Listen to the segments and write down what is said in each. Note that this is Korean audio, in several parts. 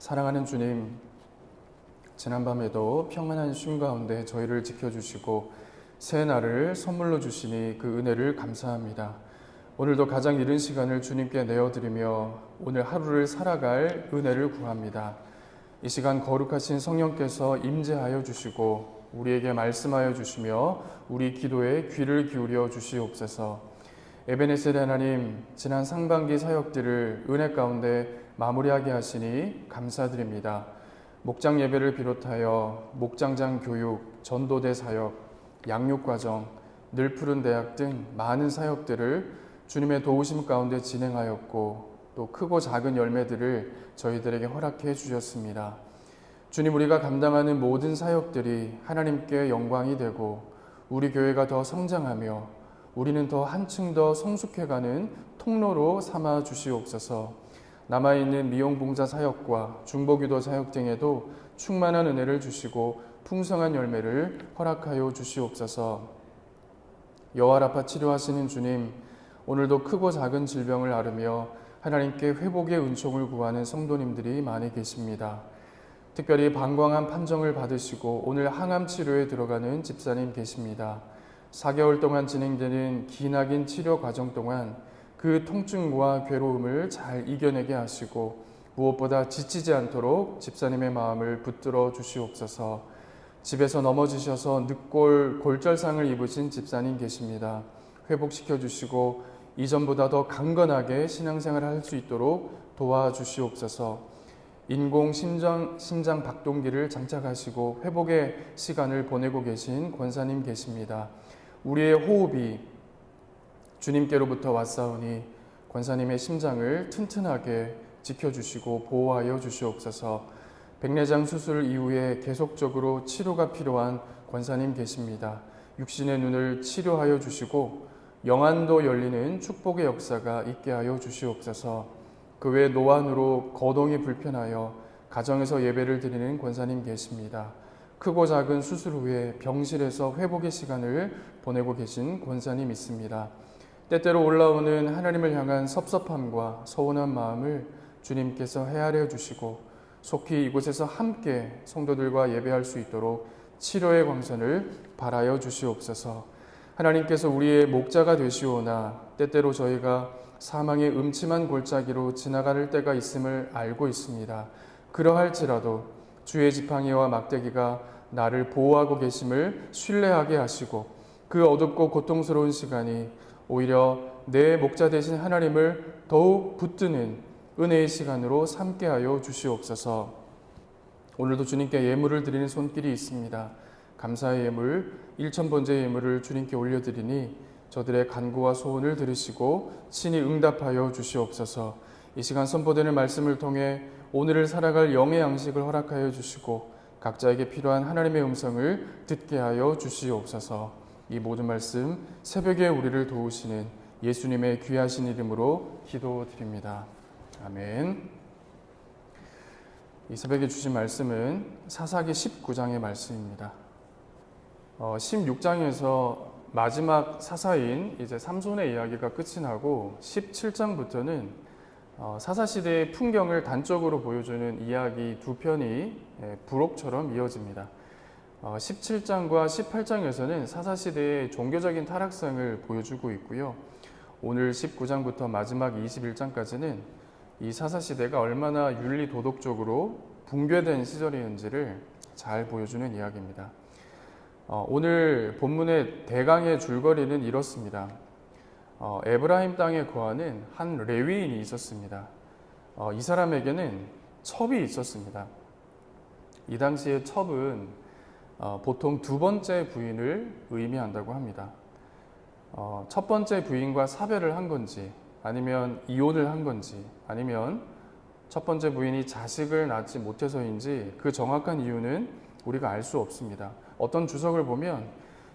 사랑하는 주님, 지난밤에도 평안한 쉼 가운데 저희를 지켜주시고 새 날을 선물로 주시니 그 은혜를 감사합니다. 오늘도 가장 이른 시간을 주님께 내어드리며 오늘 하루를 살아갈 은혜를 구합니다. 이 시간 거룩하신 성령께서 임재하여 주시고 우리에게 말씀하여 주시며 우리 기도에 귀를 기울여 주시옵소서. 에베네셀 하나님, 지난 상반기 사역들을 은혜 가운데 마무리하게 하시니 감사드립니다. 목장 예배를 비롯하여 목장장 교육, 전도대 사역, 양육과정, 늘 푸른 대학 등 많은 사역들을 주님의 도우심 가운데 진행하였고 또 크고 작은 열매들을 저희들에게 허락해 주셨습니다. 주님, 우리가 감당하는 모든 사역들이 하나님께 영광이 되고 우리 교회가 더 성장하며 우리는 더 한층 더 성숙해가는 통로로 삼아 주시옵소서. 남아있는 미용봉사 사역과 중보기도 사역 등에도 충만한 은혜를 주시고 풍성한 열매를 허락하여 주시옵소서. 여호와라파 치료하시는 주님, 오늘도 크고 작은 질병을 앓으며 하나님께 회복의 은총을 구하는 성도님들이 많이 계십니다. 특별히 방광암 판정을 받으시고 오늘 항암 치료에 들어가는 집사님 계십니다. 4개월 동안 진행되는 기나긴 치료 과정 동안 그 통증과 괴로움을 잘 이겨내게 하시고 무엇보다 지치지 않도록 집사님의 마음을 붙들어 주시옵소서. 집에서 넘어지셔서 늑골 골절상을 입으신 집사님 계십니다. 회복시켜 주시고 이전보다 더 강건하게 신앙생활을 할 수 있도록 도와주시옵소서. 인공 심장 박동기를 장착하시고 회복의 시간을 보내고 계신 권사님 계십니다. 우리의 호흡이 주님께로부터 왔사오니 권사님의 심장을 튼튼하게 지켜주시고 보호하여 주시옵소서. 백내장 수술 이후에 계속적으로 치료가 필요한 권사님 계십니다. 육신의 눈을 치료하여 주시고 영안도 열리는 축복의 역사가 있게 하여 주시옵소서. 그 외 노안으로 거동이 불편하여 가정에서 예배를 드리는 권사님 계십니다. 크고 작은 수술 후에 병실에서 회복의 시간을 보내고 계신 권사님 있습니다. 때때로 올라오는 하나님을 향한 섭섭함과 서운한 마음을 주님께서 헤아려 주시고 속히 이곳에서 함께 성도들과 예배할 수 있도록 치료의 광선을 발하여 주시옵소서. 하나님께서 우리의 목자가 되시오나 때때로 저희가 사망의 음침한 골짜기로 지나갈 때가 있음을 알고 있습니다. 그러할지라도 주의 지팡이와 막대기가 나를 보호하고 계심을 신뢰하게 하시고 그 어둡고 고통스러운 시간이 오히려 내 목자 되신 하나님을 더욱 붙드는 은혜의 시간으로 삼게 하여 주시옵소서. 오늘도 주님께 예물을 드리는 손길이 있습니다. 감사의 예물, 일천번째 예물을 주님께 올려드리니 저들의 간구와 소원을 들으시고 친히 응답하여 주시옵소서. 이 시간 선포되는 말씀을 통해 오늘을 살아갈 영의 양식을 허락하여 주시고 각자에게 필요한 하나님의 음성을 듣게 하여 주시옵소서. 이 모든 말씀 새벽에 우리를 도우시는 예수님의 귀하신 이름으로 기도드립니다. 아멘. 이 새벽에 주신 말씀은 사사기 19장의 말씀입니다. 16장에서 마지막 사사인 이제 삼손의 이야기가 끝이 나고 17장부터는 사사시대의 풍경을 단적으로 보여주는 이야기 두 편이 부록처럼 이어집니다. 17장과 18장에서는 사사시대의 종교적인 타락상을 보여주고 있고요. 오늘 19장부터 마지막 21장까지는 이 사사시대가 얼마나 윤리 도덕적으로 붕괴된 시절이었는지를 잘 보여주는 이야기입니다. 오늘 본문의 대강의 줄거리는 이렇습니다. 에브라임 땅에 거하는 한 레위인이 있었습니다. 이 사람에게는 첩이 있었습니다. 이 당시에 첩은 보통 두 번째 부인을 의미한다고 합니다. 첫 번째 부인과 사별을 한 건지 아니면 이혼을 한 건지 아니면 첫 번째 부인이 자식을 낳지 못해서인지 그 정확한 이유는 우리가 알 수 없습니다. 어떤 주석을 보면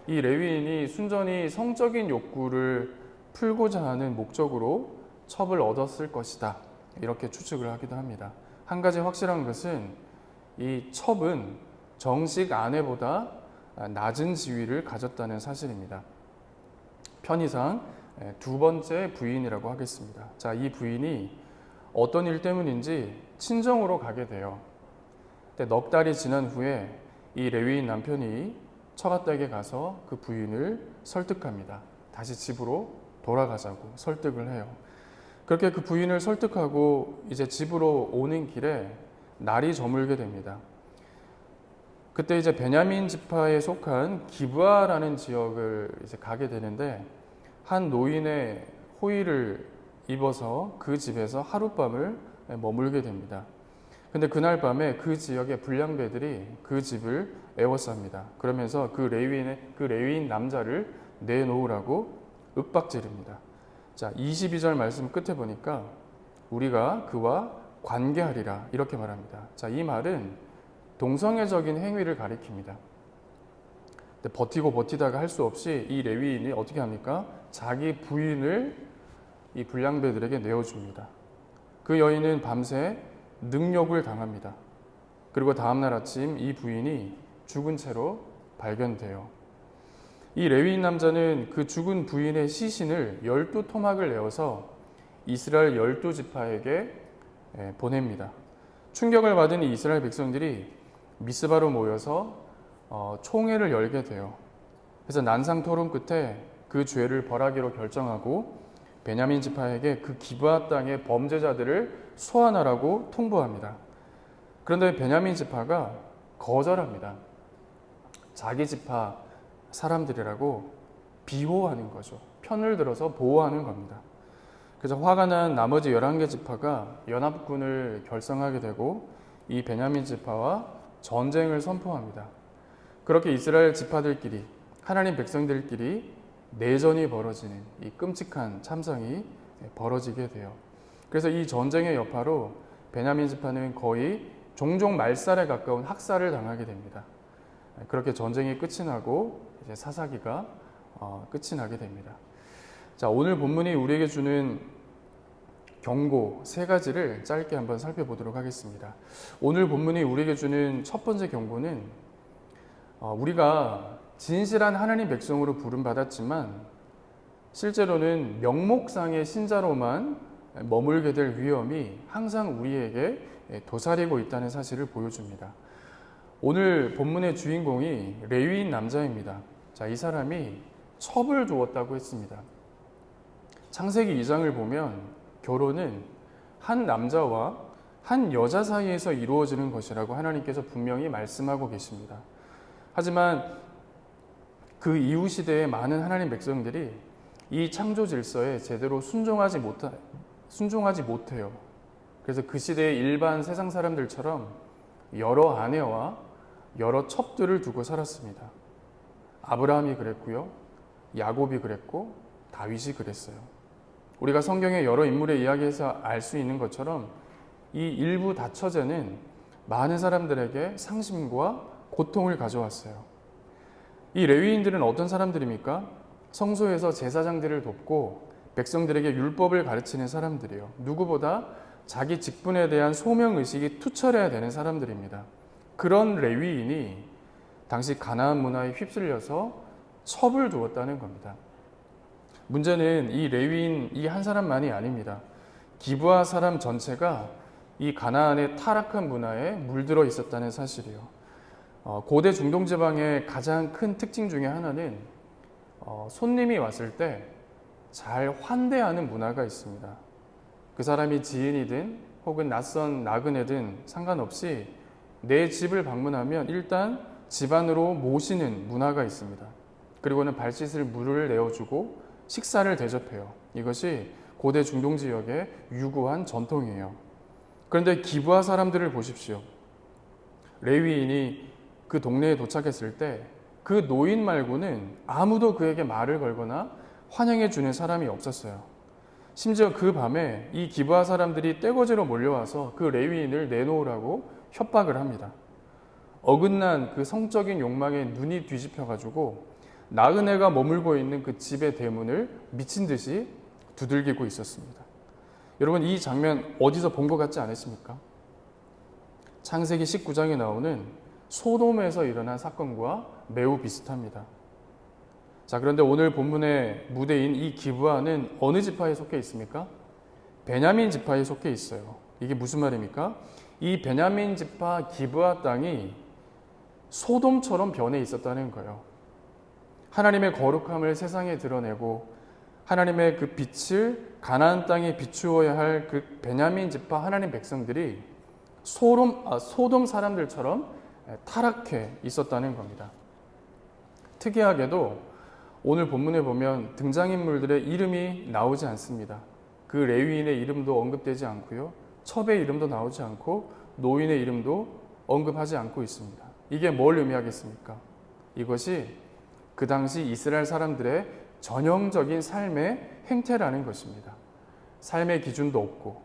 이 레위인이 순전히 성적인 욕구를 풀고자 하는 목적으로 첩을 얻었을 것이다, 이렇게 추측을 하기도 합니다. 한 가지 확실한 것은 이 첩은 정식 아내보다 낮은 지위를 가졌다는 사실입니다. 편의상 두 번째 부인이라고 하겠습니다. 자, 이 부인이 어떤 일 때문인지 친정으로 가게 돼요. 근데 넉 달이 지난 후에 이 레위인 남편이 처갓댁에 가서 그 부인을 설득합니다. 다시 집으로 돌아가자고 설득을 해요. 그렇게 그 부인을 설득하고 이제 집으로 오는 길에 날이 저물게 됩니다. 그때 이제 베냐민 지파에 속한 기브아라는 지역을 이제 가게 되는데 한 노인의 호의를 입어서 그 집에서 하룻밤을 머물게 됩니다. 근데 그날 밤에 그 지역의 불량배들이 그 집을 에워쌉니다. 그러면서 그 레위인 남자를 내놓으라고 윽박지릅니다. 자, 22절 말씀 끝에 보니까 우리가 그와 관계하리라 이렇게 말합니다. 자, 이 말은 동성애적인 행위를 가리킵니다. 근데 버티고 버티다가 할 수 없이 이 레위인이 어떻게 합니까? 자기 부인을 이 불량배들에게 내어줍니다. 그 여인은 밤새 능욕을 당합니다. 그리고 다음날 아침 이 부인이 죽은 채로 발견돼요. 이 레위인 남자는 그 죽은 부인의 시신을 12토막을 내어서 이스라엘 12지파에게 보냅니다. 충격을 받은 이 이스라엘 백성들이 미스바로 모여서 총회를 열게 돼요. 그래서 난상 토론 끝에 그 죄를 벌하기로 결정하고 베냐민 지파에게 그 기브아 땅의 범죄자들을 소환하라고 통보합니다. 그런데 베냐민 지파가 거절합니다. 자기 지파 사람들이라고 비호하는 거죠. 편을 들어서 보호하는 겁니다. 그래서 화가 난 나머지 11개 지파가 연합군을 결성하게 되고 이 베냐민 지파와 전쟁을 선포합니다. 그렇게 이스라엘 지파들끼리 하나님 백성들끼리 내전이 벌어지는 이 끔찍한 참상이 벌어지게 돼요. 그래서 이 전쟁의 여파로 베냐민 지파는 거의 종종 말살에 가까운 학살을 당하게 됩니다. 그렇게 전쟁이 끝이 나고 이제 사사기가 끝이 나게 됩니다. 자, 오늘 본문이 우리에게 주는 경고 세 가지를 짧게 한번 살펴보도록 하겠습니다. 오늘 본문이 우리에게 주는 첫 번째 경고는 우리가 진실한 하나님 백성으로 부름받았지만 실제로는 명목상의 신자로만 머물게 될 위험이 항상 우리에게 도사리고 있다는 사실을 보여줍니다. 오늘 본문의 주인공이 레위인 남자입니다. 자, 이 사람이 첩을 두었다고 했습니다. 창세기 2장을 보면 결혼은 한 남자와 한 여자 사이에서 이루어지는 것이라고 하나님께서 분명히 말씀하고 계십니다. 하지만 그 이후 시대의 많은 하나님 백성들이 이 창조 질서에 제대로 순종하지 못해요. 그래서 그 시대의 일반 세상 사람들처럼 여러 아내와 여러 첩들을 두고 살았습니다. 아브라함이 그랬고요. 야곱이 그랬고 다윗이 그랬어요. 우리가 성경의 여러 인물의 이야기에서 알 수 있는 것처럼 이 일부 다처제는 많은 사람들에게 상심과 고통을 가져왔어요. 이 레위인들은 어떤 사람들입니까? 성소에서 제사장들을 돕고 백성들에게 율법을 가르치는 사람들이요. 누구보다 자기 직분에 대한 소명의식이 투철해야 되는 사람들입니다. 그런 레위인이 당시 가나안 문화에 휩쓸려서 첩을 두었다는 겁니다. 문제는 이 레위인 이 한 사람만이 아닙니다. 기브아 사람 전체가 이 가나안의 타락한 문화에 물들어 있었다는 사실이요. 고대 중동 지방의 가장 큰 특징 중에 하나는 손님이 왔을 때 잘 환대하는 문화가 있습니다. 그 사람이 지인이든 혹은 낯선 나그네든 상관없이 내 집을 방문하면 일단 집 안으로 모시는 문화가 있습니다. 그리고는 발 씻을 물을 내어주고 식사를 대접해요. 이것이 고대 중동 지역의 유구한 전통이에요. 그런데 기브아 사람들을 보십시오. 레위인이 그 동네에 도착했을 때 그 노인 말고는 아무도 그에게 말을 걸거나 환영해 주는 사람이 없었어요. 심지어 그 밤에 이 기브아 사람들이 떼거지로 몰려와서 그 레위인을 내놓으라고 협박을 합니다. 어긋난 그 성적인 욕망에 눈이 뒤집혀가지고 나그네가 머물고 있는 그 집의 대문을 미친 듯이 두들기고 있었습니다. 여러분, 이 장면 어디서 본 것 같지 않으십니까? 창세기 19장에 나오는 소돔에서 일어난 사건과 매우 비슷합니다. 자, 그런데 오늘 본문의 무대인 이 기브아는 어느 지파에 속해 있습니까? 베냐민 지파에 속해 있어요. 이게 무슨 말입니까? 이 베냐민 지파 기브아 땅이 소돔처럼 변해 있었다는 거예요. 하나님의 거룩함을 세상에 드러내고 하나님의 그 빛을 가나안 땅에 비추어야 할 그 베냐민 지파 하나님 백성들이 소돔 사람들처럼 타락해 있었다는 겁니다. 특이하게도 오늘 본문에 보면 등장인물들의 이름이 나오지 않습니다. 그 레위인의 이름도 언급되지 않고요. 첩의 이름도 나오지 않고 노인의 이름도 언급하지 않고 있습니다. 이게 뭘 의미하겠습니까? 이것이 그 당시 이스라엘 사람들의 전형적인 삶의 행태라는 것입니다. 삶의 기준도 없고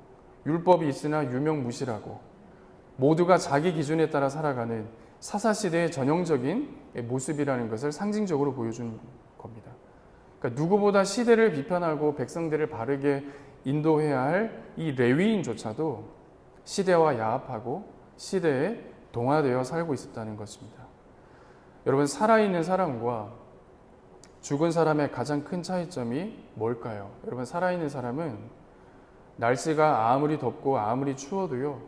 율법이 있으나 유명무실하고 모두가 자기 기준에 따라 살아가는 사사시대의 전형적인 모습이라는 것을 상징적으로 보여준 겁니다. 그러니까 누구보다 시대를 비판하고 백성들을 바르게 인도해야 할 이 레위인조차도 시대와 야합하고 시대에 동화되어 살고 있었다는 것입니다. 여러분, 살아있는 사람과 죽은 사람의 가장 큰 차이점이 뭘까요? 여러분, 살아있는 사람은 날씨가 아무리 덥고 아무리 추워도요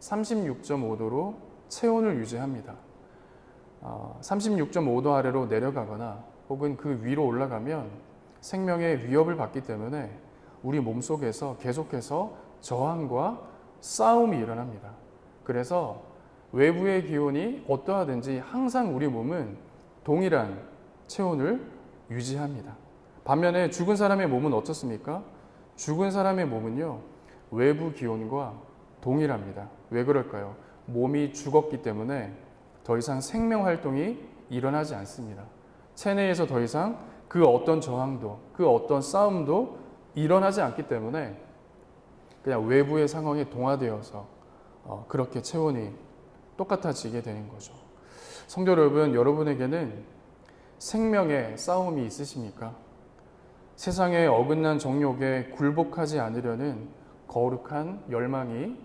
36.5도로 체온을 유지합니다. 36.5도 아래로 내려가거나 혹은 그 위로 올라가면 생명의 위협을 받기 때문에 우리 몸속에서 계속해서 저항과 싸움이 일어납니다. 그래서 외부의 기온이 어떠하든지 항상 우리 몸은 동일한 체온을 유지합니다. 반면에 죽은 사람의 몸은 어떻습니까? 죽은 사람의 몸은요 외부 기온과 동일합니다. 왜 그럴까요? 몸이 죽었기 때문에 더 이상 생명 활동이 일어나지 않습니다. 체내에서 더 이상 그 어떤 저항도 그 어떤 싸움도 일어나지 않기 때문에 그냥 외부의 상황에 동화되어서 그렇게 체온이 똑같아지게 되는 거죠. 성도 여러분, 여러분에게는 생명의 싸움이 있으십니까? 세상의 어긋난 정욕에 굴복하지 않으려는 거룩한 열망이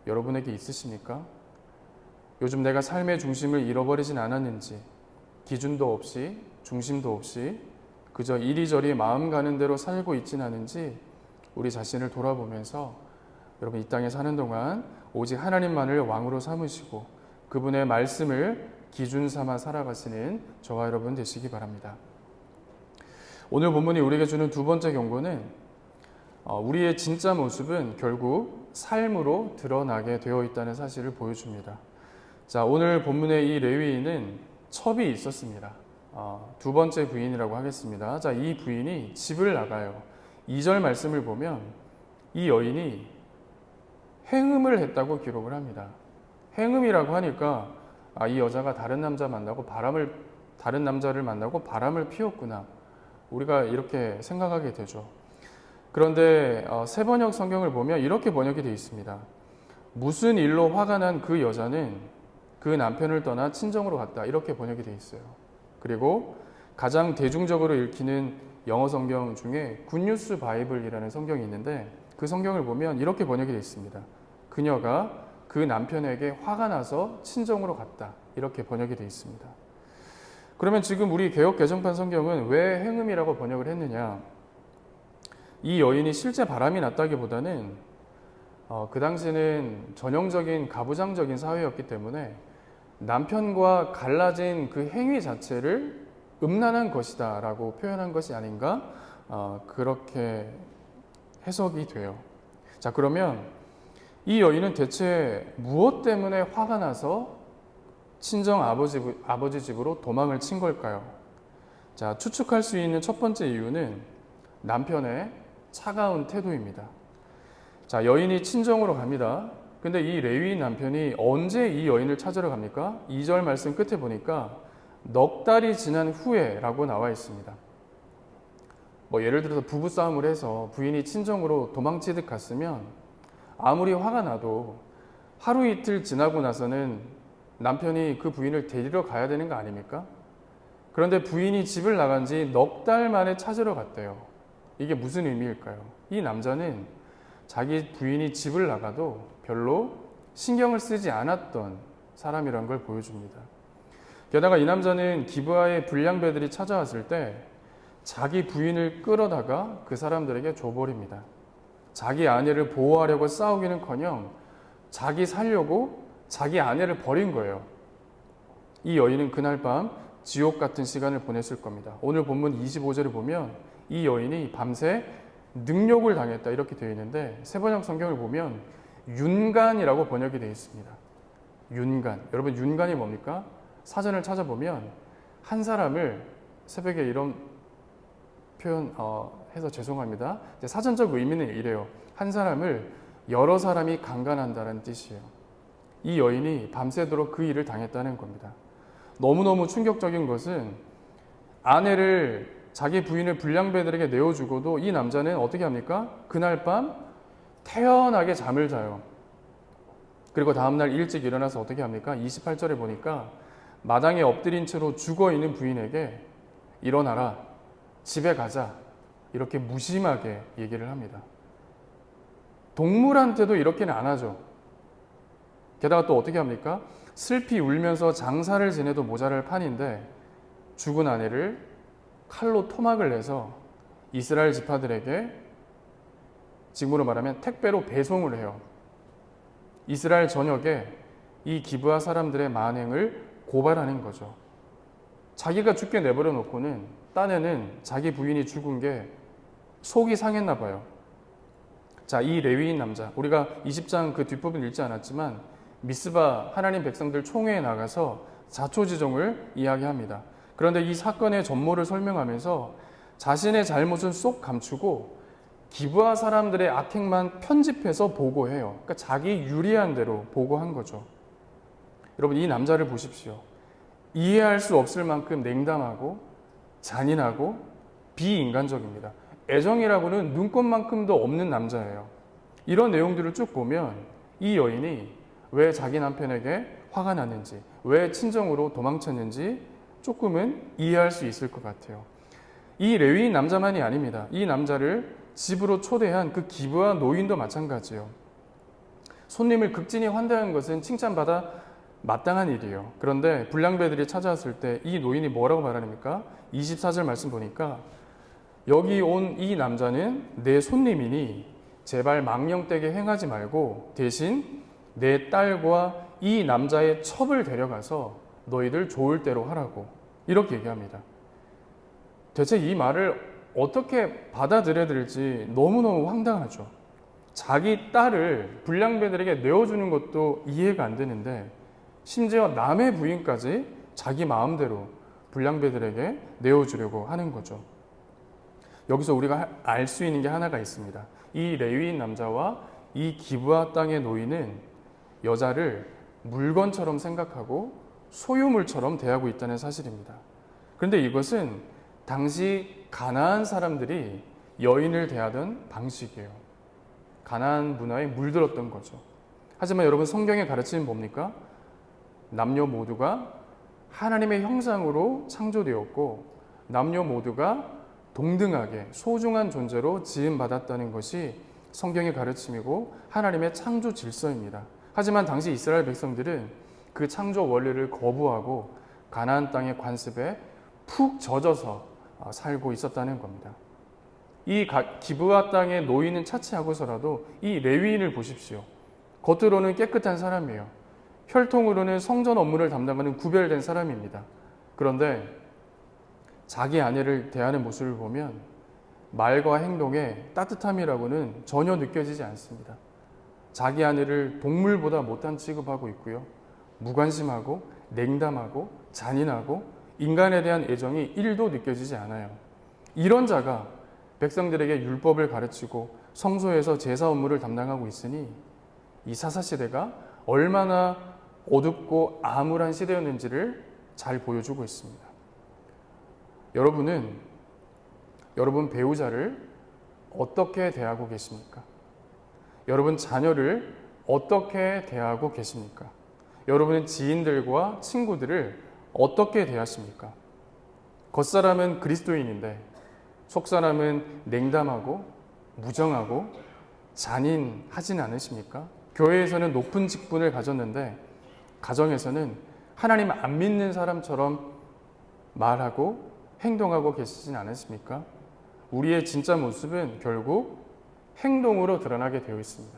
여러분에게 있으십니까? 요즘 내가 삶의 중심을 잃어버리진 않았는지, 기준도 없이 중심도 없이 그저 이리저리 마음 가는 대로 살고 있진 않은지 우리 자신을 돌아보면서 여러분, 이 땅에 사는 동안 오직 하나님만을 왕으로 삼으시고 그분의 말씀을 기준 삼아 살아가시는 저와 여러분 되시기 바랍니다. 오늘 본문이 우리에게 주는 두 번째 경고는 우리의 진짜 모습은 결국 삶으로 드러나게 되어 있다는 사실을 보여줍니다. 자, 오늘 본문의 이 레위인은 첩이 있었습니다. 두 번째 부인이라고 하겠습니다. 자, 이 부인이 집을 나가요. 2절 말씀을 보면 이 여인이 행음을 했다고 기록을 합니다. 행음이라고 하니까 이 여자가 다른 남자를 만나고 바람을 피웠구나. 우리가 이렇게 생각하게 되죠. 그런데 새 번역 성경을 보면 이렇게 번역이 되어 있습니다. 무슨 일로 화가 난 그 여자는 그 남편을 떠나 친정으로 갔다. 이렇게 번역이 되어 있어요. 그리고 가장 대중적으로 읽히는 영어 성경 중에 굿뉴스 바이블이라는 성경이 있는데 그 성경을 보면 이렇게 번역이 되어 있습니다. 그녀가 그 남편에게 화가 나서 친정으로 갔다. 이렇게 번역이 되어 있습니다. 그러면 지금 우리 개역 개정판 성경은 왜 행음이라고 번역을 했느냐? 이 여인이 실제 바람이 났다기보다는 그 당시는 전형적인 가부장적인 사회였기 때문에 남편과 갈라진 그 행위 자체를 음란한 것이다 라고 표현한 것이 아닌가 그렇게 해석이 돼요. 자, 그러면 이 여인은 대체 무엇 때문에 화가 나서 친정 아버지 집으로 도망을 친 걸까요? 자, 추측할 수 있는 첫 번째 이유는 남편의 차가운 태도입니다. 자, 여인이 친정으로 갑니다. 근데 이 레위인 남편이 언제 이 여인을 찾으러 갑니까? 2절 말씀 끝에 보니까 넉 달이 지난 후에 라고 나와 있습니다. 예를 들어서 부부싸움을 해서 부인이 친정으로 도망치듯 갔으면 아무리 화가 나도 하루 이틀 지나고 나서는 남편이 그 부인을 데리러 가야 되는 거 아닙니까? 그런데 부인이 집을 나간 지 넉 달 만에 찾으러 갔대요. 이게 무슨 의미일까요? 이 남자는 자기 부인이 집을 나가도 별로 신경을 쓰지 않았던 사람이란 걸 보여줍니다. 게다가 이 남자는 기브아의 불량배들이 찾아왔을 때 자기 부인을 끌어다가 그 사람들에게 줘버립니다. 자기 아내를 보호하려고 싸우기는커녕 자기 살려고 자기 아내를 버린 거예요. 이 여인은 그날 밤 지옥 같은 시간을 보냈을 겁니다. 오늘 본문 25절을 보면 이 여인이 밤새 능욕을 당했다 이렇게 되어 있는데 세번역 성경을 보면 윤간이라고 번역이 되어 있습니다. 윤간. 여러분 윤간이 뭡니까? 사전을 찾아보면 한 사람을 새벽에 이런 표현 해서 죄송합니다. 사전적 의미는 이래요. 한 사람을 여러 사람이 강간한다는 뜻이에요. 이 여인이 밤새도록 그 일을 당했다는 겁니다. 너무너무 충격적인 것은 아내를 자기 부인을 불량배들에게 내어주고도 이 남자는 어떻게 합니까? 그날 밤 태연하게 잠을 자요. 그리고 다음날 일찍 일어나서 어떻게 합니까? 28절에 보니까 마당에 엎드린 채로 죽어있는 부인에게 일어나라, 집에 가자 이렇게 무심하게 얘기를 합니다. 동물한테도 이렇게는 안 하죠. 게다가 또 어떻게 합니까? 슬피 울면서 장사를 지내도 모자랄 판인데 죽은 아내를 칼로 토막을 내서 이스라엘 지파들에게 지금으로 말하면 택배로 배송을 해요. 이스라엘 전역에 이 기브아 사람들의 만행을 고발하는 거죠. 자기가 죽게 내버려 놓고는 딴에는 자기 부인이 죽은 게 속이 상했나 봐요. 자, 이 레위인 남자, 우리가 20장 그 뒷부분 읽지 않았지만 미스바 하나님 백성들 총회에 나가서 자초지종을 이야기합니다. 그런데 이 사건의 전모를 설명하면서 자신의 잘못은 쏙 감추고 기브아 사람들의 악행만 편집해서 보고해요. 그러니까 자기 유리한 대로 보고한 거죠. 여러분 이 남자를 보십시오. 이해할 수 없을 만큼 냉담하고 잔인하고 비인간적입니다. 애정이라고는 눈꽃만큼도 없는 남자예요. 이런 내용들을 쭉 보면 이 여인이 왜 자기 남편에게 화가 났는지, 왜 친정으로 도망쳤는지 조금은 이해할 수 있을 것 같아요. 이 레위인 남자만이 아닙니다. 이 남자를 집으로 초대한 그 기브아 노인도 마찬가지예요. 손님을 극진히 환대한 것은 칭찬받아 마땅한 일이에요. 그런데 불량배들이 찾아왔을 때 이 노인이 뭐라고 말합니까? 24절 말씀 보니까 여기 온 이 남자는 내 손님이니 제발 망령되게 행하지 말고 대신 내 딸과 이 남자의 첩을 데려가서 너희들 좋을 대로 하라고 이렇게 얘기합니다. 대체 이 말을 어떻게 받아들여야 될지 너무너무 황당하죠. 자기 딸을 불량배들에게 내어주는 것도 이해가 안 되는데 심지어 남의 부인까지 자기 마음대로 불량배들에게 내어주려고 하는 거죠. 여기서 우리가 알 수 있는 게 하나가 있습니다. 이 레위인 남자와 이 기브아 땅의 노인은 여자를 물건처럼 생각하고 소유물처럼 대하고 있다는 사실입니다. 그런데 이것은 당시 가나안 사람들이 여인을 대하던 방식이에요. 가나안 문화에 물들었던 거죠. 하지만 여러분 성경의 가르침은 뭡니까? 남녀 모두가 하나님의 형상으로 창조되었고 남녀 모두가 동등하게 소중한 존재로 지음받았다는 것이 성경의 가르침이고 하나님의 창조 질서입니다. 하지만 당시 이스라엘 백성들은 그 창조 원리를 거부하고 가나안 땅의 관습에 푹 젖어서 살고 있었다는 겁니다. 이 기브아 땅의 노인은 차치하고서라도 이 레위인을 보십시오. 겉으로는 깨끗한 사람이에요. 혈통으로는 성전 업무를 담당하는 구별된 사람입니다. 그런데 자기 아내를 대하는 모습을 보면 말과 행동에 따뜻함이라고는 전혀 느껴지지 않습니다. 자기 아내를 동물보다 못한 취급하고 있고요. 무관심하고 냉담하고 잔인하고 인간에 대한 애정이 1도 느껴지지 않아요. 이런 자가 백성들에게 율법을 가르치고 성소에서 제사 업무를 담당하고 있으니 이 사사시대가 얼마나 어둡고 암울한 시대였는지를 잘 보여주고 있습니다. 여러분은 여러분 배우자를 어떻게 대하고 계십니까? 여러분 자녀를 어떻게 대하고 계십니까? 여러분은 지인들과 친구들을 어떻게 대하십니까? 겉사람은 그리스도인인데 속사람은 냉담하고 무정하고 잔인하진 않으십니까? 교회에서는 높은 직분을 가졌는데 가정에서는 하나님 안 믿는 사람처럼 말하고 행동하고 계시진 않으십니까? 우리의 진짜 모습은 결국 행동으로 드러나게 되어 있습니다.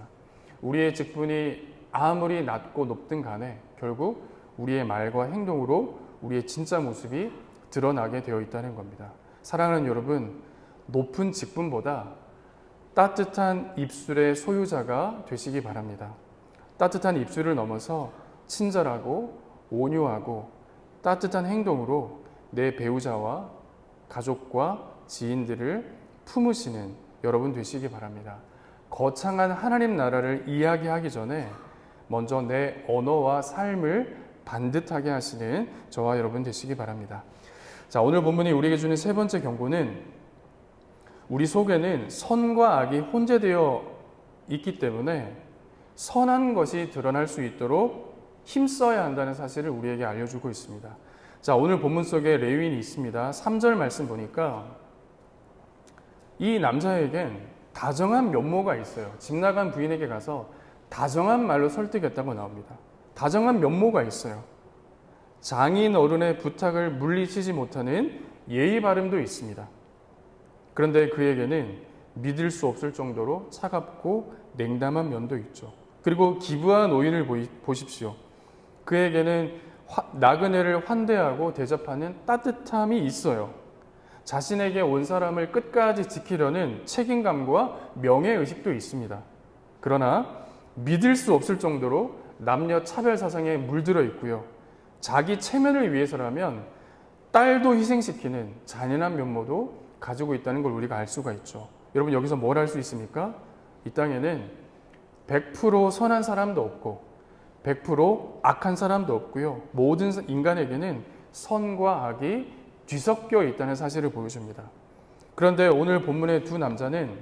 우리의 직분이 아무리 낮고 높든 간에 결국 우리의 말과 행동으로 우리의 진짜 모습이 드러나게 되어 있다는 겁니다. 사랑하는 여러분, 높은 직분보다 따뜻한 입술의 소유자가 되시기 바랍니다. 따뜻한 입술을 넘어서 친절하고 온유하고 따뜻한 행동으로 내 배우자와 가족과 지인들을 품으시는 여러분 되시기 바랍니다. 거창한 하나님 나라를 이야기하기 전에 먼저 내 언어와 삶을 반듯하게 하시는 저와 여러분 되시기 바랍니다. 자, 오늘 본문이 우리에게 주는 세 번째 경고는 우리 속에는 선과 악이 혼재되어 있기 때문에 선한 것이 드러날 수 있도록 힘써야 한다는 사실을 우리에게 알려주고 있습니다. 자, 오늘 본문 속에 레위인이 있습니다. 3절 말씀 보니까 이 남자에겐 다정한 면모가 있어요. 집 나간 부인에게 가서 다정한 말로 설득했다고 나옵니다. 다정한 면모가 있어요. 장인 어른의 부탁을 물리치지 못하는 예의 바름도 있습니다. 그런데 그에게는 믿을 수 없을 정도로 차갑고 냉담한 면도 있죠. 그리고 기부한 노인을 보십시오. 그에게는 나그네를 환대하고 대접하는 따뜻함이 있어요. 자신에게 온 사람을 끝까지 지키려는 책임감과 명예의식도 있습니다. 그러나 믿을 수 없을 정도로 남녀 차별 사상에 물들어 있고요. 자기 체면을 위해서라면 딸도 희생시키는 잔인한 면모도 가지고 있다는 걸 우리가 알 수가 있죠. 여러분, 여기서 뭘 알 수 있습니까? 이 땅에는 100% 선한 사람도 없고 100% 악한 사람도 없고요. 모든 인간에게는 선과 악이 뒤섞여 있다는 사실을 보여줍니다. 그런데 오늘 본문의 두 남자는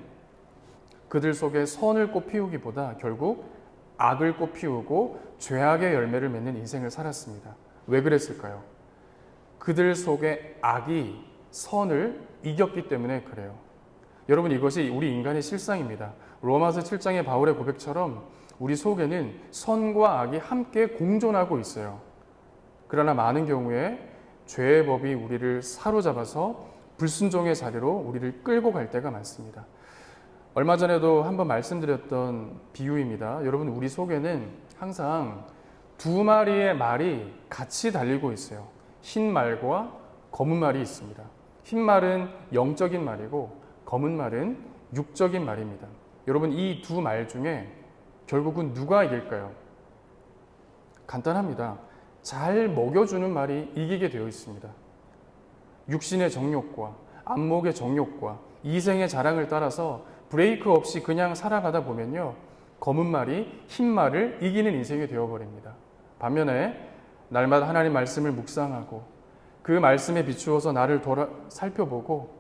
그들 속에 선을 꽃피우기보다 결국 악을 꽃피우고 죄악의 열매를 맺는 인생을 살았습니다. 왜 그랬을까요? 그들 속에 악이 선을 이겼기 때문에 그래요. 여러분, 이것이 우리 인간의 실상입니다. 로마서 7장의 바울의 고백처럼 우리 속에는 선과 악이 함께 공존하고 있어요. 그러나 많은 경우에 죄의 법이 우리를 사로잡아서 불순종의 자리로 우리를 끌고 갈 때가 많습니다. 얼마 전에도 한번 말씀드렸던 비유입니다. 여러분, 우리 속에는 항상 두 마리의 말이 같이 달리고 있어요. 흰 말과 검은 말이 있습니다. 흰 말은 영적인 말이고 검은 말은 육적인 말입니다. 여러분, 이 두 말 중에 결국은 누가 이길까요? 간단합니다. 잘 먹여주는 말이 이기게 되어 있습니다. 육신의 정욕과 안목의 정욕과 이생의 자랑을 따라서 브레이크 없이 그냥 살아가다 보면요, 검은 말이 흰 말을 이기는 인생이 되어버립니다. 반면에 날마다 하나님 말씀을 묵상하고 그 말씀에 비추어서 나를 살펴보고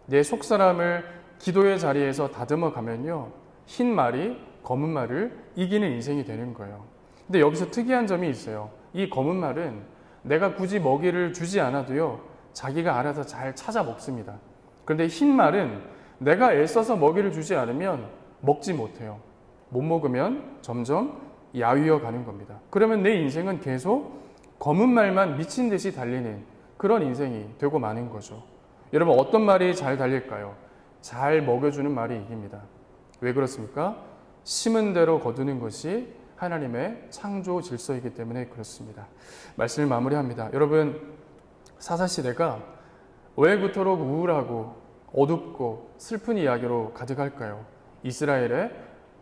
내 속사람을 기도의 자리에서 다듬어 가면요, 흰 말이 검은 말을 이기는 인생이 되는 거예요. 근데 여기서 특이한 점이 있어요. 이 검은 말은 내가 굳이 먹이를 주지 않아도요, 자기가 알아서 잘 찾아 먹습니다. 그런데 흰 말은 내가 애써서 먹이를 주지 않으면 먹지 못해요. 못 먹으면 점점 야위어 가는 겁니다. 그러면 내 인생은 계속 검은 말만 미친 듯이 달리는 그런 인생이 되고 마는 거죠. 여러분, 어떤 말이 잘 달릴까요? 잘 먹여주는 말이 이깁니다. 왜 그렇습니까? 심은 대로 거두는 것이 하나님의 창조 질서이기 때문에 그렇습니다. 말씀을 마무리합니다. 여러분, 사사시대가 왜 그토록 우울하고 어둡고 슬픈 이야기로 가득할까요? 이스라엘에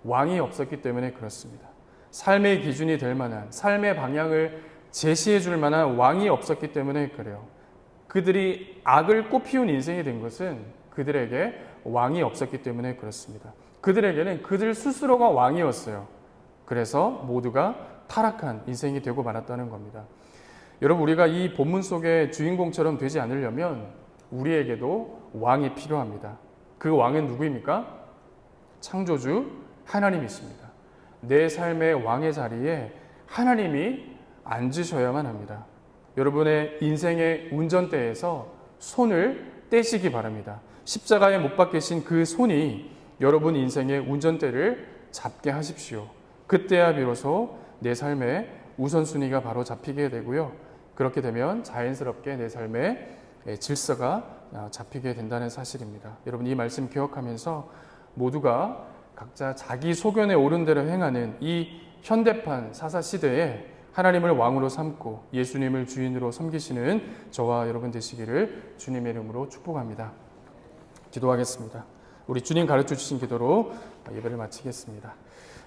왕이 없었기 때문에 그렇습니다. 삶의 기준이 될 만한, 삶의 방향을 제시해 줄 만한 왕이 없었기 때문에 그래요. 그들이 악을 꽃피운 인생이 된 것은 그들에게 왕이 없었기 때문에 그렇습니다. 그들에게는 그들 스스로가 왕이었어요. 그래서 모두가 타락한 인생이 되고 말았다는 겁니다. 여러분, 우리가 이 본문 속의 주인공처럼 되지 않으려면 우리에게도 왕이 필요합니다. 그 왕은 누구입니까? 창조주 하나님이십니다. 내 삶의 왕의 자리에 하나님이 앉으셔야만 합니다. 여러분의 인생의 운전대에서 손을 떼시기 바랍니다. 십자가에 못 박히신 그 손이 여러분 인생의 운전대를 잡게 하십시오. 그때야 비로소 내 삶의 우선순위가 바로 잡히게 되고요. 그렇게 되면 자연스럽게 내 삶의 질서가 잡히게 된다는 사실입니다. 여러분, 이 말씀 기억하면서 모두가 각자 자기 소견에 옳은 대로 행하는 이 현대판 사사 시대에 하나님을 왕으로 삼고 예수님을 주인으로 섬기시는 저와 여러분 되시기를 주님의 이름으로 축복합니다. 기도하겠습니다. 우리 주님 가르쳐 주신 기도로 예배를 마치겠습니다.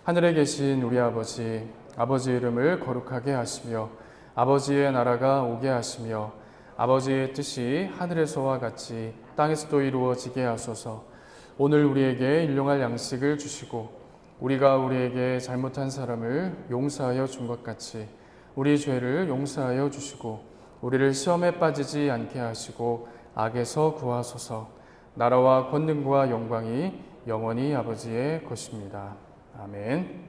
하늘에 계신 우리 아버지, 아버지의 이름을 거룩하게 하시며 아버지의 나라가 오게 하시며 아버지의 뜻이 하늘에서와 같이 땅에서도 이루어지게 하소서. 오늘 우리에게 일용할 양식을 주시고 우리가 우리에게 잘못한 사람을 용서하여 준 것 같이 우리 죄를 용서하여 주시고 우리를 시험에 빠지지 않게 하시고 악에서 구하소서. 나라와 권능과 영광이 영원히 아버지의 것입니다. 아멘.